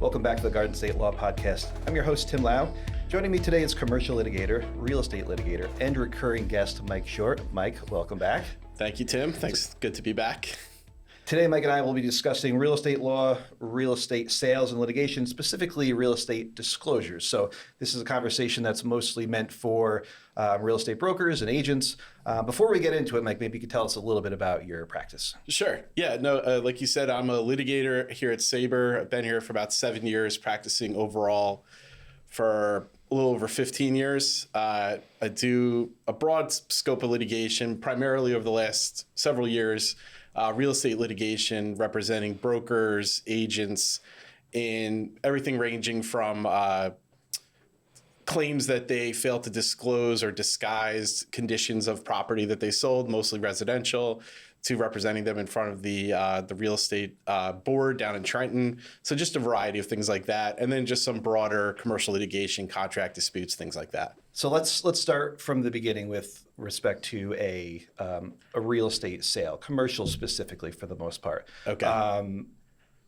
Welcome back to the Garden State Law Podcast. I'm your host, Tim Lau. Joining me today is commercial litigator, real estate litigator, and recurring guest, Mike Shortt. Mike, welcome back. Thank you, Tim. Thanks. Good to be back. Today, Mike and I will be discussing real estate law, real estate sales and litigation, specifically real estate disclosures. So this is a conversation that's mostly meant for real estate brokers and agents. Before we get into it, Mike, maybe you could tell us a little bit about your practice. Sure. Yeah, no, like you said, I'm a litigator here at Saiber. I've been here for about 7 years, practicing overall for a little over 15 years. I do a broad scope of litigation, primarily over the last several years. Real estate litigation representing brokers, agents, in everything ranging from claims that they failed to disclose or disguised conditions of property that they sold, mostly residential, to representing them in front of the real estate board down in Trenton. So just a variety of things like that. And then just some broader commercial litigation, contract disputes, things like that. So let's start from the beginning with respect to a real estate sale, commercial specifically for the most part. Okay.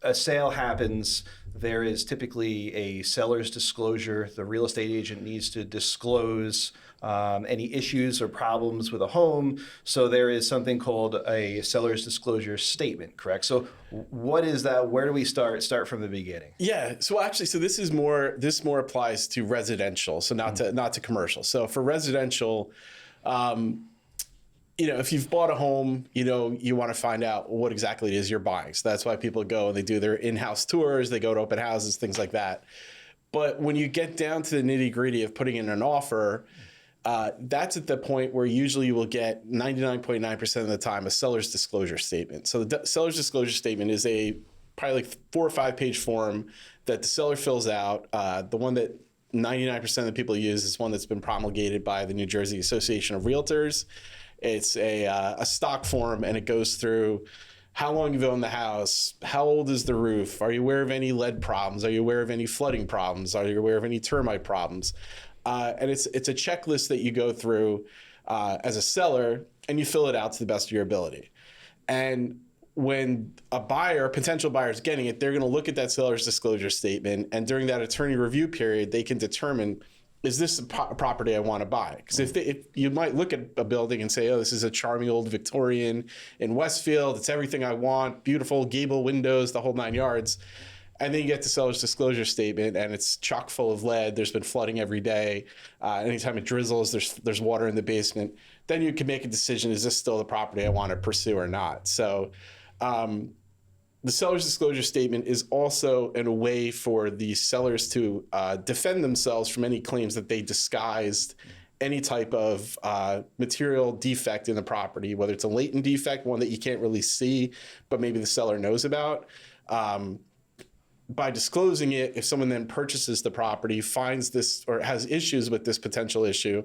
A sale happens. There is typically a seller's disclosure. The real estate agent needs to disclose any issues or problems with a home. So there is something called a seller's disclosure statement, correct? So what is that? Where do we start? Start from the beginning. Yeah. So actually, this more applies to residential, so not to commercial. So for residential, if you've bought a home, you want to find out what exactly it is you're buying. So that's why people go and they do their in-house tours, they go to open houses, things like that. But when you get down to the nitty-gritty of putting in an offer, that's at the point where usually you will get 99.9% of the time a seller's disclosure statement. So the seller's disclosure statement is probably like 4 or 5 page form that the seller fills out. The one that 99% of the people use is one that's been promulgated by the New Jersey Association of Realtors. It's a stock form, and it goes through how long you've owned the house, how old is the roof, are you aware of any lead problems, are you aware of any flooding problems, are you aware of any termite problems? And it's a checklist that you go through as a seller, and you fill it out to the best of your ability. And when a potential buyer is getting it, they're going to look at that seller's disclosure statement, and during that attorney review period, they can determine, is this a property I want to buy? Because if you might look at a building and say, oh, this is a charming old Victorian in Westfield, it's everything I want, beautiful gable windows, the whole 9 yards. And then you get the seller's disclosure statement, and it's chock full of lead. There's been flooding every day. Anytime it drizzles, there's water in the basement. Then you can make a decision, is this still the property I want to pursue or not? So the seller's disclosure statement is also a way for the sellers to defend themselves from any claims that they disguised any type of material defect in the property, whether it's a latent defect, one that you can't really see, but maybe the seller knows about. By disclosing it, if someone then purchases the property, finds this or has issues with this potential issue,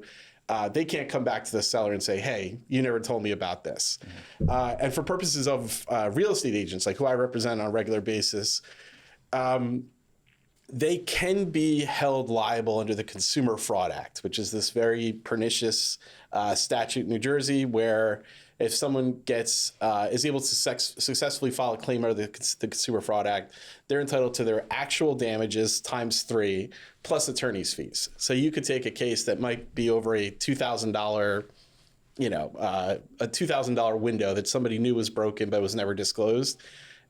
they can't come back to the seller and say, hey, you never told me about this. Mm-hmm. And for purposes of real estate agents, like who I represent on a regular basis, they can be held liable under the Consumer Fraud Act, which is this very pernicious statute in New Jersey where if someone is able to successfully file a claim under the Consumer Fraud Act, they're entitled to their actual damages times 3 plus attorney's fees. So you could take a case that might be over a $2,000, a $2,000 window that somebody knew was broken but was never disclosed,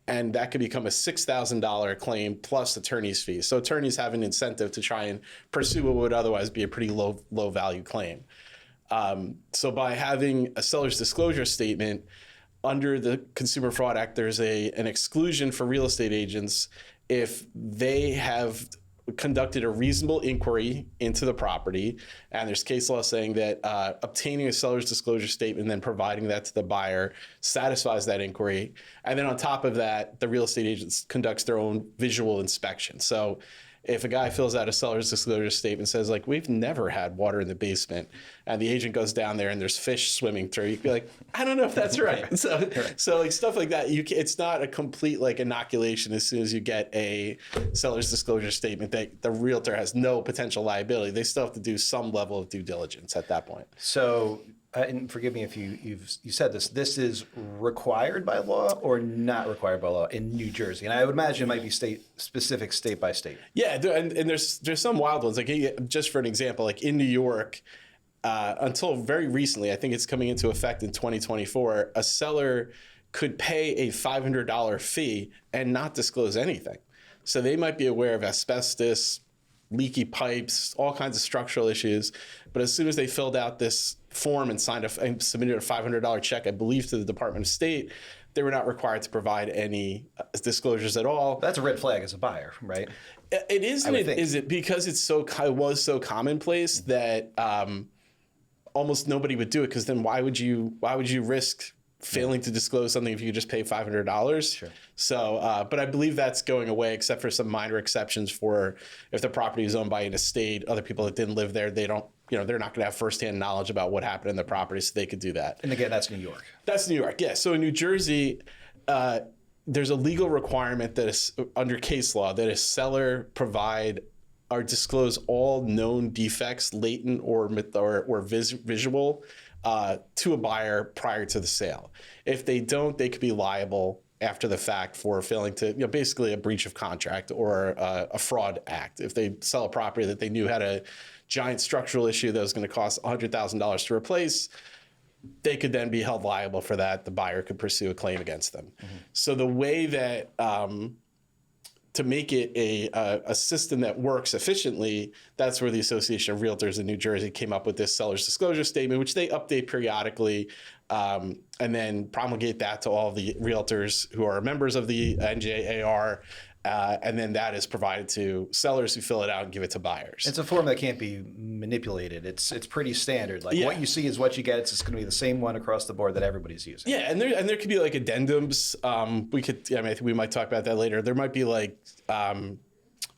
and that could become a $6,000 claim plus attorney's fees. So attorneys have an incentive to try and pursue what would otherwise be a pretty low value claim. So by having a seller's disclosure statement under the Consumer Fraud Act, there's an exclusion for real estate agents if they have conducted a reasonable inquiry into the property. And there's case law saying that obtaining a seller's disclosure statement and then providing that to the buyer satisfies that inquiry. And then on top of that, the real estate agent conducts their own visual inspection. So if a guy fills out a seller's disclosure statement and says, like, we've never had water in the basement, and the agent goes down there and there's fish swimming through, you'd be like, I don't know if that's right. So like stuff like that, it's not a complete like inoculation as soon as you get a seller's disclosure statement that the realtor has no potential liability. They still have to do some level of due diligence at that point. So and forgive me if you said this. This is required by law or not required by law in New Jersey, and I would imagine it might be state specific, state by state. Yeah, and there's some wild ones. Like just for an example, like in New York, until very recently, I think it's coming into effect in 2024. A seller could pay a $500 fee and not disclose anything. So they might be aware of asbestos, leaky pipes, all kinds of structural issues. But as soon as they filled out this form and submitted a $500 check, I believe, to the Department of State, they were not required to provide any disclosures at all. That's a red flag as a buyer, right? It is, and is it because it was so commonplace that almost nobody would do it? Because then why would you risk failing to disclose something if you could just pay $500? Sure. So, but I believe that's going away, except for some minor exceptions for if the property is owned by an estate, other people that didn't live there, they're not going to have firsthand knowledge about what happened in the property, so they could do that. And again, that's New York. That's New York, yeah. So in New Jersey, there's a legal requirement that is under case law that a seller provide or disclose all known defects, latent or visual, to a buyer prior to the sale. If they don't, they could be liable after the fact for failing to, basically a breach of contract or a fraud act. If they sell a property that they knew had a giant structural issue that was going to cost $100,000 to replace, they could then be held liable for that. The buyer could pursue a claim against them. Mm-hmm. So the way that to make it a system that works efficiently, that's where the Association of Realtors in New Jersey came up with this seller's disclosure statement, which they update periodically, and then promulgate that to all the realtors who are members of the NJAR. And then that is provided to sellers who fill it out and give it to buyers. It's a form that can't be manipulated. It's pretty standard. Like what you see is what you get. It's going to be the same one across the board that everybody's using. Yeah, and there could be like addendums. I think we might talk about that later. There might be like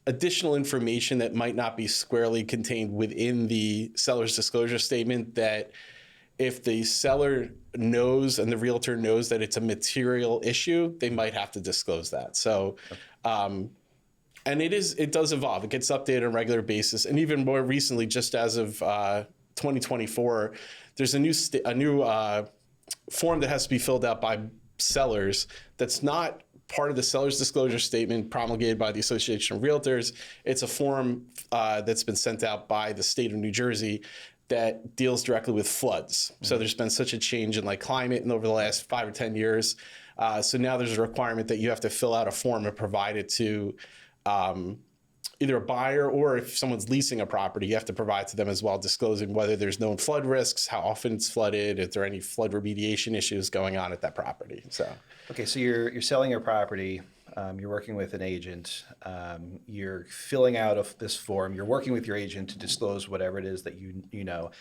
additional information that might not be squarely contained within the seller's disclosure statement that if the seller knows and the realtor knows that it's a material issue, they might have to disclose that. So, and it does evolve. It gets updated on a regular basis. And even more recently, just as of 2024, there's a new form that has to be filled out by sellers that's not part of the seller's disclosure statement promulgated by the Association of Realtors. It's a form that's been sent out by the state of New Jersey that deals directly with floods. Mm-hmm. So there's been such a change in like climate and over the last 5 or 10 years. So now there's a requirement that you have to fill out a form and provide it to either a buyer or if someone's leasing a property, you have to provide to them as well, disclosing whether there's known flood risks, how often it's flooded, if there are any flood remediation issues going on at that property. So, okay, so you're selling your property. You're working with an agent. You're filling out this form. You're working with your agent to disclose whatever it is that you know.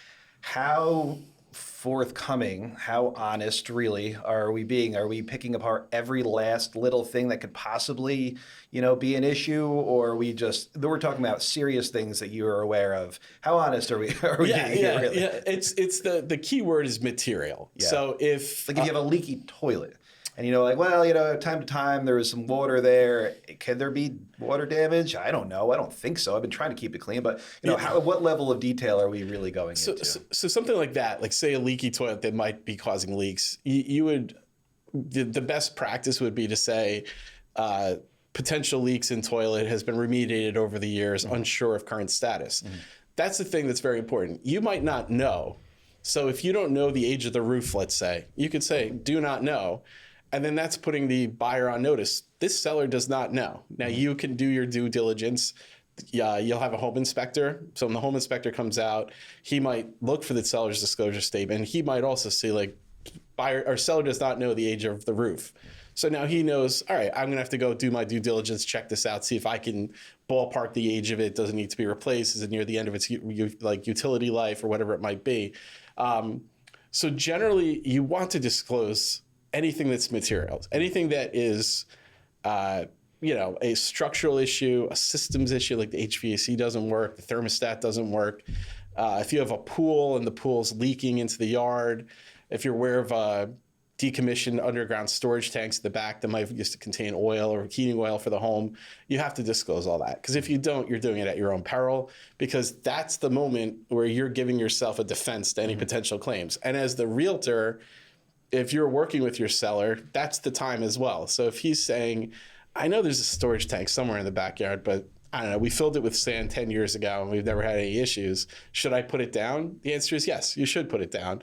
How forthcoming, how honest really are we being? Are we picking apart every last little thing that could possibly, be an issue, or we're talking about serious things that you are aware of? How honest are we? Really? Yeah. It's the key word is material. Yeah. So if you have a leaky toilet. And time to time there was some water there. Can there be water damage? I don't know. I don't think so. I've been trying to keep it clean, but what level of detail are we really going into? So something like that, like say a leaky toilet that might be causing leaks, the best practice would be to say potential leaks in toilet has been remediated over the years, mm-hmm. unsure of current status. Mm-hmm. That's the thing that's very important. You might not know. So if you don't know the age of the roof, let's say, you could say, do not know. And then that's putting the buyer on notice. This seller does not know. Now, you can do your due diligence. You'll have a home inspector. So when the home inspector comes out, he might look for the seller's disclosure statement. He might also see buyer or seller does not know the age of the roof. So now he knows, all right, I'm going to have to go do my due diligence, check this out, see if I can ballpark the age of it. Does it need to be replaced? Is it near the end of its utility life or whatever it might be? So generally, you want to disclose anything that's materials, anything that is, a structural issue, a systems issue, like the HVAC doesn't work, the thermostat doesn't work. If you have a pool and the pool's leaking into the yard, if you're aware of decommissioned underground storage tanks at the back that might used to contain oil or heating oil for the home, you have to disclose all that. Because if you don't, you're doing it at your own peril, because that's the moment where you're giving yourself a defense to any potential claims. And as the realtor, if you're working with your seller, that's the time as well. So if he's saying, I know there's a storage tank somewhere in the backyard, but I don't know, we filled it with sand 10 years ago and we've never had any issues. Should I put it down? The answer is yes, you should put it down.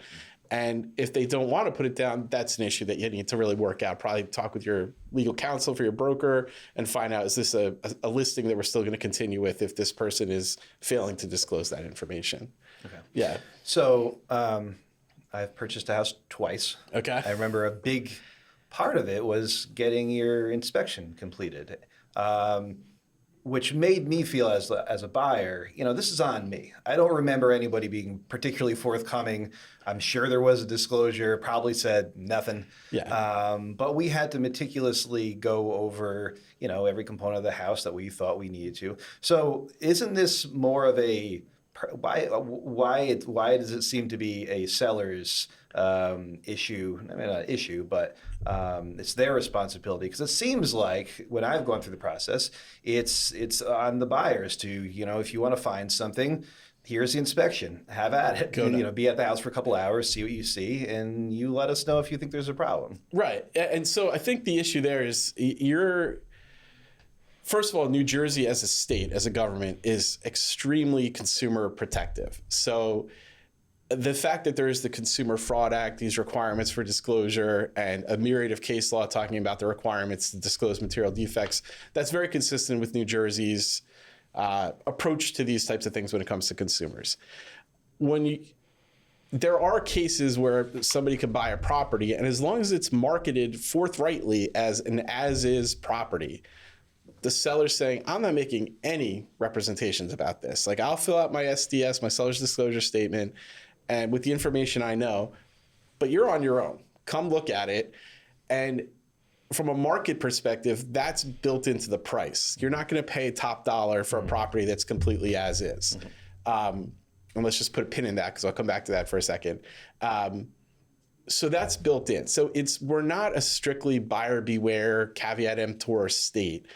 And if they don't want to put it down, that's an issue that you need to really work out. Probably talk with your legal counsel for your broker and find out, is this a listing that we're still going to continue with if this person is failing to disclose that information? Okay. Yeah. So I've purchased a house twice. Okay. I remember a big part of it was getting your inspection completed. Which made me feel as a buyer, this is on me. I don't remember anybody being particularly forthcoming. I'm sure there was a disclosure, probably said nothing. Yeah. But we had to meticulously go over, every component of the house that we thought we needed to. So isn't this more of a, why does it seem to be a seller's issue? I mean, not an issue, but it's their responsibility, because it seems like when I've gone through the process, it's on the buyers to, if you want to find something, here's the inspection, have at it. Be at the house for a couple hours, see what you see, and you let us know if you think there's a problem. Right. And so I think the issue there is first of all, New Jersey as a state, as a government, is extremely consumer protective. So the fact that there is the Consumer Fraud Act, these requirements for disclosure, and a myriad of case law talking about the requirements to disclose material defects, that's very consistent with New Jersey's approach to these types of things when it comes to consumers. There are cases where somebody could buy a property, and as long as it's marketed forthrightly as an as-is property, the seller's saying, I'm not making any representations about this. Like, I'll fill out my SDS, my seller's disclosure statement, and with the information I know, but you're on your own. Come look at it. And from a market perspective, that's built into the price. You're not going to pay top dollar for a property that's completely as is. And let's just put a pin in that, because I'll come back to that for a second. So that's built in. So we're not a strictly buyer beware, caveat emptor state.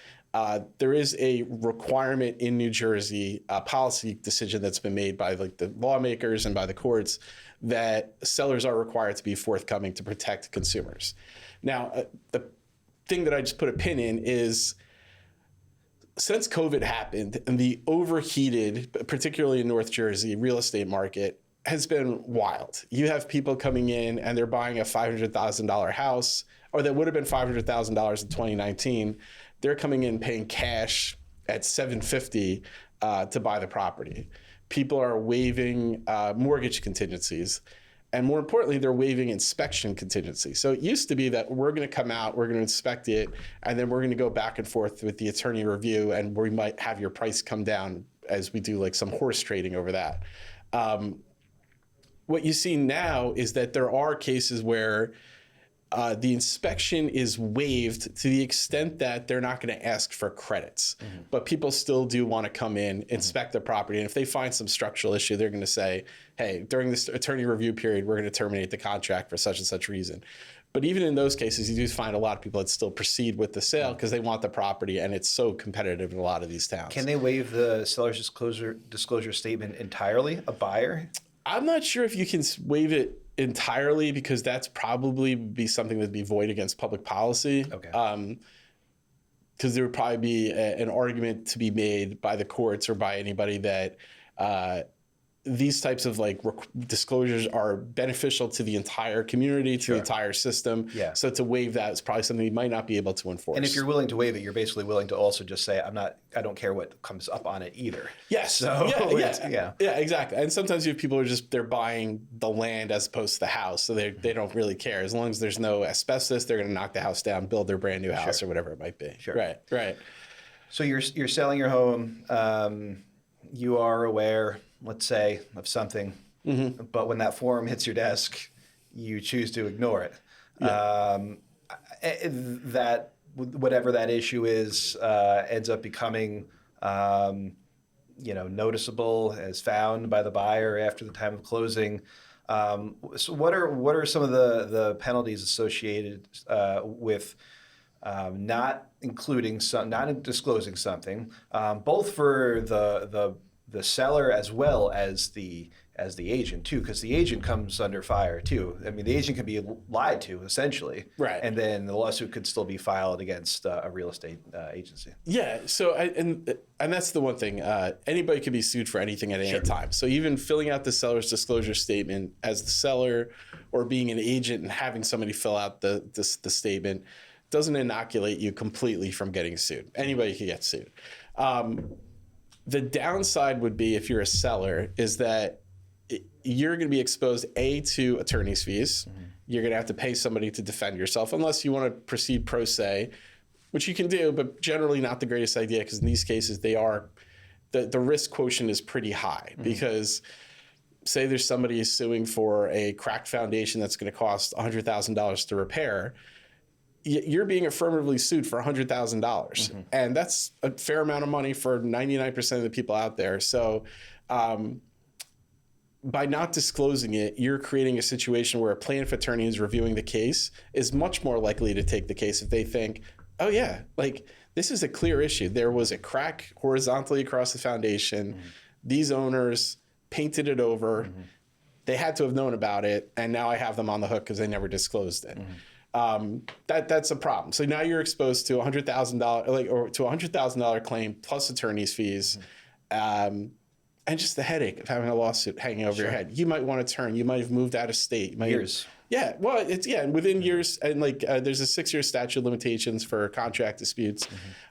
There is a requirement in New Jersey, a policy decision that's been made by the lawmakers and by the courts, that sellers are required to be forthcoming to protect consumers. Now, the thing that I just put a pin in is, since COVID happened and the overheated, particularly in North Jersey, real estate market has been wild. You have people coming in and they're buying a $500,000 house, or that would have been $500,000 in 2019. They're coming in paying cash at $750 to buy the property. People are waiving mortgage contingencies. And more importantly, they're waiving inspection contingencies. So it used to be that we're going to come out, we're going to inspect it, and then we're going to go back and forth with the attorney review, and we might have your price come down as we do some horse trading over that. What you see now is that there are cases where the inspection is waived to the extent that they're not going to ask for credits. But people still do want to come in, inspect the property. And if they find some structural issue, they're going to say, hey, during this attorney review period, we're going to terminate the contract for such and such reason. But even in those cases, you do find a lot of people that still proceed with the sale because they want the property, and it's so competitive in a lot of these towns. Can they waive the seller's disclosure statement entirely, a buyer? I'm not sure if you can waive it entirely, because that's probably be something that'd be void against public policy. Okay. Because there would probably be an argument to be made by the courts or by anybody that these types of disclosures are beneficial to the entire community, to the entire system. Yeah. So to waive that is probably something you might not be able to enforce. And if you're willing to waive it, you're basically willing to also just say, I don't care what comes up on it either. Yes. So yeah, exactly. And sometimes you have people who they're buying the land as opposed to the house, so they don't really care. As long as there's no asbestos, they're going to knock the house down, build their brand new house or whatever it might be. Sure. Right. So you're selling your home. You are aware, let's say, of something, but when that form hits your desk, you choose to ignore it. Yeah. That whatever that issue is ends up becoming, noticeable as found by the buyer after the time of closing. So what are some of the penalties associated with not disclosing something, both for the seller as well as the agent too, because the agent comes under fire too. I mean, the agent can be lied to essentially, right? And then the lawsuit could still be filed against a real estate agency. Yeah. So and that's the one thing. Anybody can be sued for anything at any time. So even filling out the seller's disclosure statement as the seller, or being an agent and having somebody fill out the statement, doesn't inoculate you completely from getting sued. Anybody can get sued. The downside would be, if you're a seller, is that you're going to be exposed, to attorney's fees. Mm-hmm. You're going to have to pay somebody to defend yourself, unless you want to proceed pro se, which you can do, but generally not the greatest idea, because in these cases, the risk quotient is pretty high. Mm-hmm. Because say there's somebody suing for a cracked foundation that's going to cost $100,000 to repair, you're being affirmatively sued for $100,000. Mm-hmm. And that's a fair amount of money for 99% of the people out there. So by not disclosing it, you're creating a situation where a plaintiff attorney who's reviewing the case is much more likely to take the case if they think, oh yeah, like this is a clear issue. There was a crack horizontally across the foundation. Mm-hmm. These owners painted it over. Mm-hmm. They had to have known about it, and now I have them on the hook because they never disclosed it. Mm-hmm. That's a problem. So now you're exposed to $100,000, or to $100,000 claim plus attorney's fees. Mm-hmm. And just the headache of having a lawsuit hanging over your head. You might want to turn. You might have moved out of state. Years. Yeah. Well, and within years, and there's a 6-year statute of limitations for contract disputes.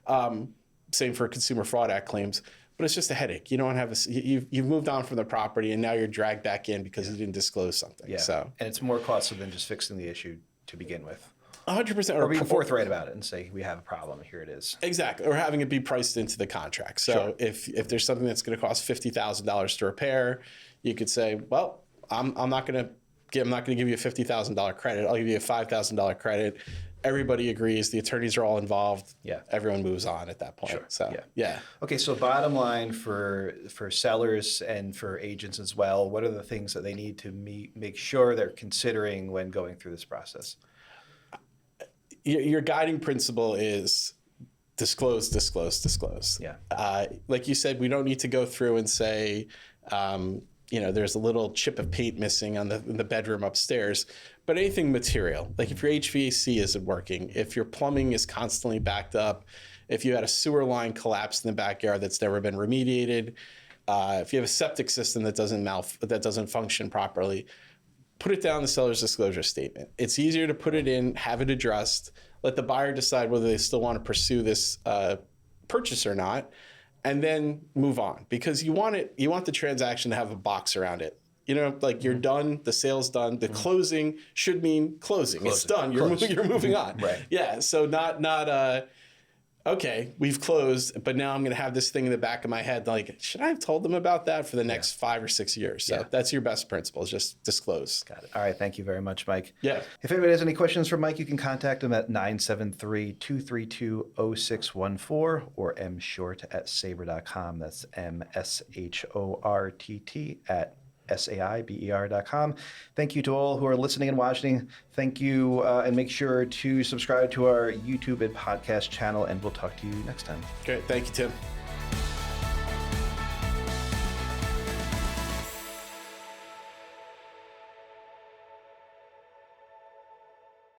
Mm-hmm. Same for Consumer Fraud Act claims. But it's just a headache. You don't have you've moved on from the property, and now you're dragged back in because you didn't disclose something. Yeah. So, and it's more costly than just fixing the issue to begin with. 100%. Or being forthright about it and say, we have a problem, here it is. Exactly. Or having it be priced into the contract. So if there's something that's going to cost $50,000 to repair, you could say, well, I'm not going to give you a $50,000 credit. I'll give you a $5,000 credit. Everybody agrees. The attorneys are all involved. Yeah. Everyone moves on at that point. Sure. So, yeah. Okay. So bottom line for sellers and for agents as well, what are the things that they need to make sure they're considering when going through this process? Your guiding principle is disclose, disclose, disclose. Yeah. Like you said, we don't need to go through and say, there's a little chip of paint missing in the bedroom upstairs, but anything material, like if your HVAC isn't working, if your plumbing is constantly backed up, if you had a sewer line collapse in the backyard that's never been remediated, if you have a septic system that doesn't function properly, put it down in the seller's disclosure statement. It's easier to put it in, have it addressed, let the buyer decide whether they still want to pursue this purchase or not, and then move on. Because you want the transaction to have a box around it. You're done, the sale's done. The closing should mean closing. It's done. You're moving on. Right. Yeah. So not okay, we've closed, but now I'm going to have this thing in the back of my head, like, should I have told them about that for the next 5 or 6 years? So that's your best principle, is just disclose. Got it. All right. Thank you very much, Mike. Yeah. If anybody has any questions for Mike, you can contact him at 973-232-0614 or mshort@saiber.com. That's MSHORTT at SAIBER.com. Thank you to all who are listening and watching. Thank you, and make sure to subscribe to our YouTube and podcast channel, and we'll talk to you next time. Great. Thank you, Tim.